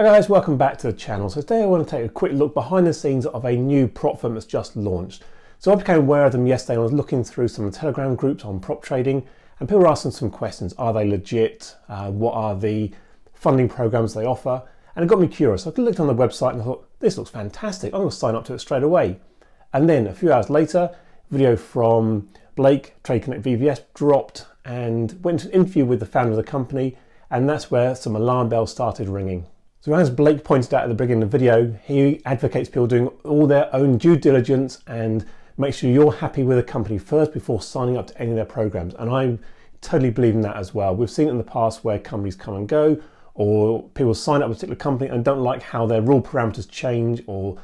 Hi guys, welcome back to the channel. So today I want to take a quick look behind the scenes of a new prop firm that's just launched. So I became aware of them yesterday and I was looking through some of the Telegram groups on prop trading, and people were asking some questions. Are they legit? What are the funding programs they offer? And it got me curious. So I looked on the website and I thought, this looks fantastic. I'm going to sign up to it straight away. And then a few hours later, a video from Blake, Trade Connect VVS, dropped and went to an interview with the founder of the company, and that's where some alarm bells started ringing. So as Blake pointed out at the beginning of the video, he advocates people doing all their own due diligence and make sure you're happy with a company first before signing up to any of their programs. And I totally believe in that as well. We've seen it in the past where companies come and go, or people sign up with a particular company and don't like how their rule parameters change, or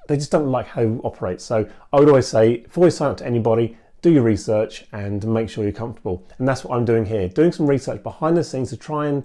they just don't like how it operates. So I would always say, before you sign up to anybody, do your research and make sure you're comfortable. And that's what I'm doing here, doing some research behind the scenes to try and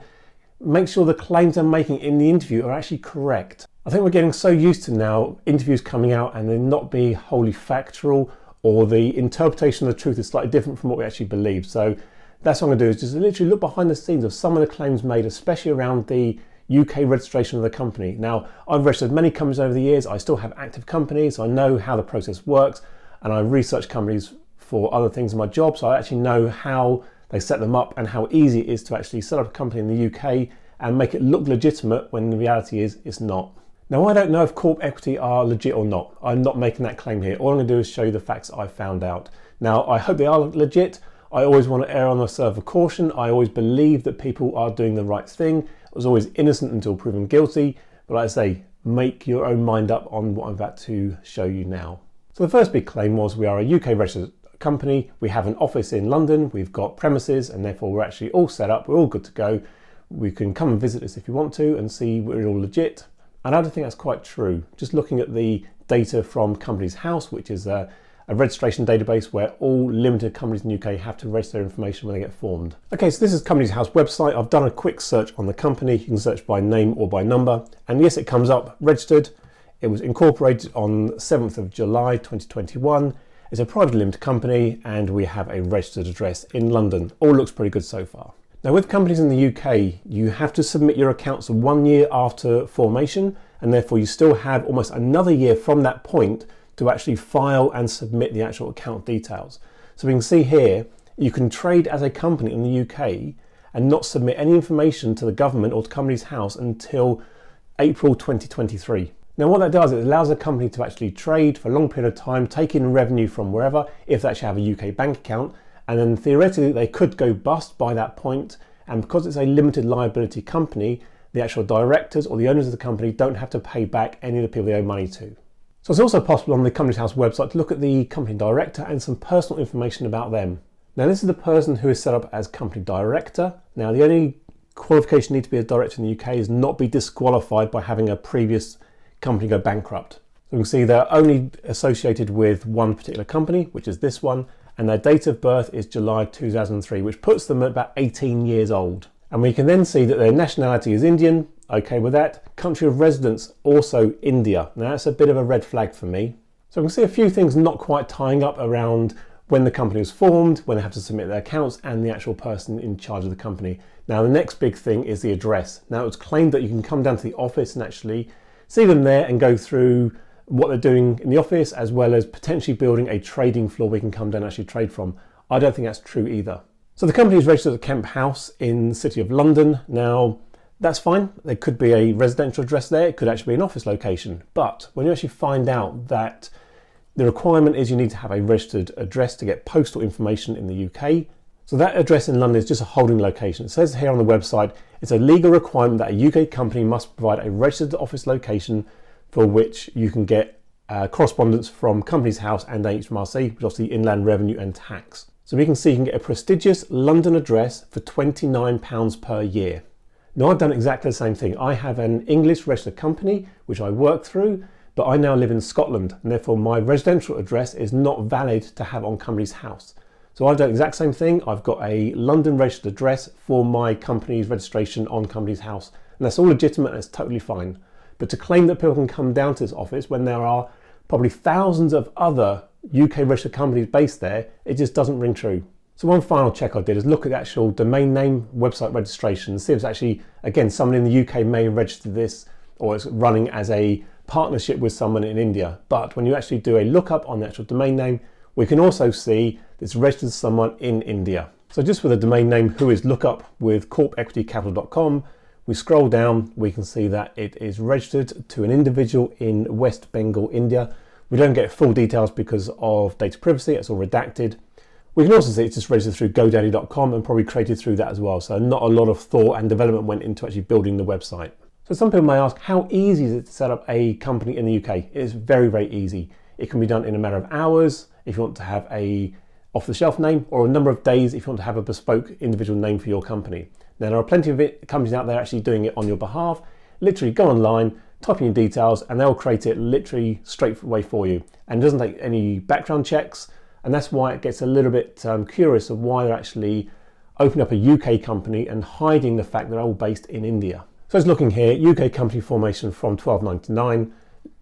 make sure the claims I'm making in the interview are actually correct. I think we're getting so used to now interviews coming out and they're not being wholly factual, or the interpretation of the truth is slightly different from what we actually believe. So that's what I'm going to do, is just literally look behind the scenes of some of the claims made, especially around the UK registration of the company. Now, I've registered many companies over the years. I still have active companies, so I know how the process works, and I research companies for other things in my job, so I actually know how they set them up and how easy it is to actually set up a company in the UK and make it look legitimate when the reality is it's not. Now, I don't know if Corp equity are legit or not. I'm not making that claim here. All I'm going to do is show you the facts I've found out. Now, I hope they are legit. I always want to err on the side of caution. I always believe that people are doing the right thing. I was always innocent until proven guilty. But like I say, make your own mind up on what I'm about to show you now. So the first big claim was we are a UK registered company, we have an office in London, we've got premises, and therefore we're actually all set up, we're all good to go. We can come and visit us if you want to and see we're all legit. And I don't think that's quite true. Just looking at the data from Companies House, which is a registration database where all limited companies in the UK have to register their information when they get formed. Okay, so this is Companies House website. I've done a quick search on the company. You can search by name or by number. And yes, it comes up registered. It was incorporated on 7th of July 2021. It's a privately limited company and we have a registered address in London. All looks pretty good so far. Now, with companies in the UK, you have to submit your accounts 1 year after formation, and therefore you still have almost another year from that point to actually file and submit the actual account details. So we can see here, you can trade as a company in the UK and not submit any information to the government or to Companies House until April 2023. Now, what that does, it allows a company to actually trade for a long period of time, take in revenue from wherever, if they actually have a UK bank account, and then theoretically they could go bust by that point, and because it's a limited liability company, the actual directors or the owners of the company don't have to pay back any of the people they owe money to. So it's also possible on the Companies House website to look at the company director and some personal information about them. Now, this is the person who is set up as company director. Now, the only qualification you need to be a director in the UK is not be disqualified by having a previous company go bankrupt. So we can see they're only associated with one particular company, which is this one, and their date of birth is July 2003, which puts them at about 18 years old. And we can then see that their nationality is Indian, okay with that. Country of residence, also India. Now that's a bit of a red flag for me. So we can see a few things not quite tying up around when the company was formed, when they have to submit their accounts, and the actual person in charge of the company. Now the next big thing is the address. Now it's claimed that you can come down to the office and actually see them there and go through what they're doing in the office, as well as potentially building a trading floor we can come down and actually trade from. I don't think that's true either. So the company is registered at Kemp House in the City of London. Now, that's fine. There could be a residential address there. It could actually be an office location. But when you actually find out that the requirement is you need to have a registered address to get postal information in the UK, so that address in London is just a holding location. It says here on the website, it's a legal requirement that a UK company must provide a registered office location for which you can get correspondence from Companies House and HMRC, which is obviously Inland Revenue and Tax. So we can see you can get a prestigious London address for £29 per year. Now, I've done exactly the same thing. I have an English registered company, which I work through, but I now live in Scotland, and therefore my residential address is not valid to have on Companies House. So I've done the exact same thing. I've got a London registered address for my company's registration on Companies House, and that's all legitimate and it's totally fine. But to claim that people can come down to this office when there are probably thousands of other UK registered companies based there, it just doesn't ring true. So one final check I did is look at the actual domain name website registration and see if it's actually, again, someone in the UK may register this, or it's running as a partnership with someone in India. But when you actually do a lookup on the actual domain name, we can also see it's registered to someone in India. So just with the domain name who is lookup with corpequitycapital.com, we scroll down, we can see that it is registered to an individual in West Bengal, India. We don't get full details because of data privacy, it's all redacted. We can also see it's just registered through GoDaddy.com and probably created through that as well. So not a lot of thought and development went into actually building the website. So some people may ask, how easy is it to set up a company in the UK? It is very, very easy. It can be done in a matter of hours if you want to have a off-the-shelf name, or a number of days if you want to have a bespoke individual name for your company. Now there are plenty of companies out there actually doing it on your behalf. Literally go online, type in your details, and they'll create it literally straight away for you. And it doesn't take any background checks. And that's why it gets a little bit curious of why they're actually opening up a UK company and hiding the fact they're all based in India. So it's looking here, UK company formation from 1299.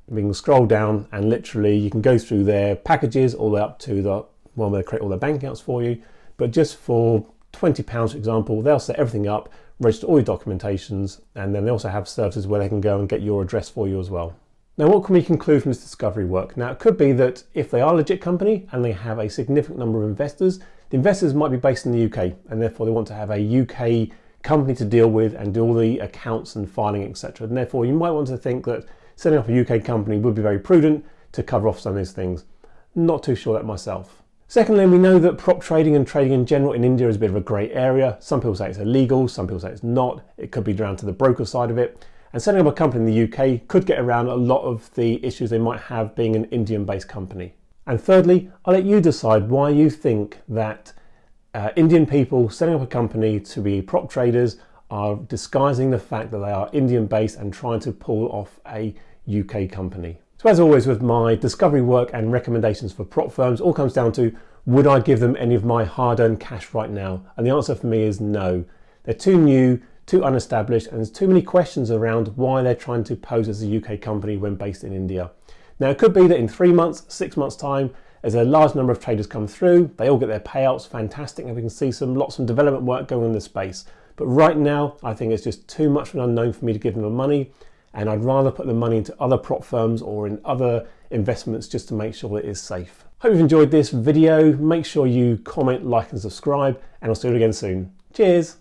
We can scroll down and literally you can go through their packages all the way up to the one where they create all their bank accounts for you. But just for £20, for example, they'll set everything up, register all your documentations, and then they also have services where they can go and get your address for you as well. Now, what can we conclude from this discovery work? Now, it could be that if they are a legit company and they have a significant number of investors, the investors might be based in the UK, and therefore they want to have a UK company to deal with and do all the accounts and filing, etc. And therefore, you might want to think that setting up a UK company would be very prudent to cover off some of these things. Not too sure that myself. Secondly, we know that prop trading and trading in general in India is a bit of a grey area. Some people say it's illegal, some people say it's not. It could be down to the broker side of it. And setting up a company in the UK could get around a lot of the issues they might have being an Indian-based company. And thirdly, I'll let you decide why you think that Indian people setting up a company to be prop traders are disguising the fact that they are Indian-based and trying to pull off a UK company. So as always with my discovery work and recommendations for prop firms, all comes down to, would I give them any of my hard-earned cash right now? And the answer for me is no. They're too new, too unestablished, and there's too many questions around why they're trying to pose as a UK company when based in India. Now it could be that in 3 months, 6 months time, as a large number of traders come through, they all get their payouts, fantastic, and we can see lots of development work going on in this space. But right now, I think it's just too much of an unknown for me to give them the money, and I'd rather put the money into other prop firms or in other investments just to make sure it is safe. Hope you've enjoyed this video. Make sure you comment, like, and subscribe, and I'll see you again soon. Cheers.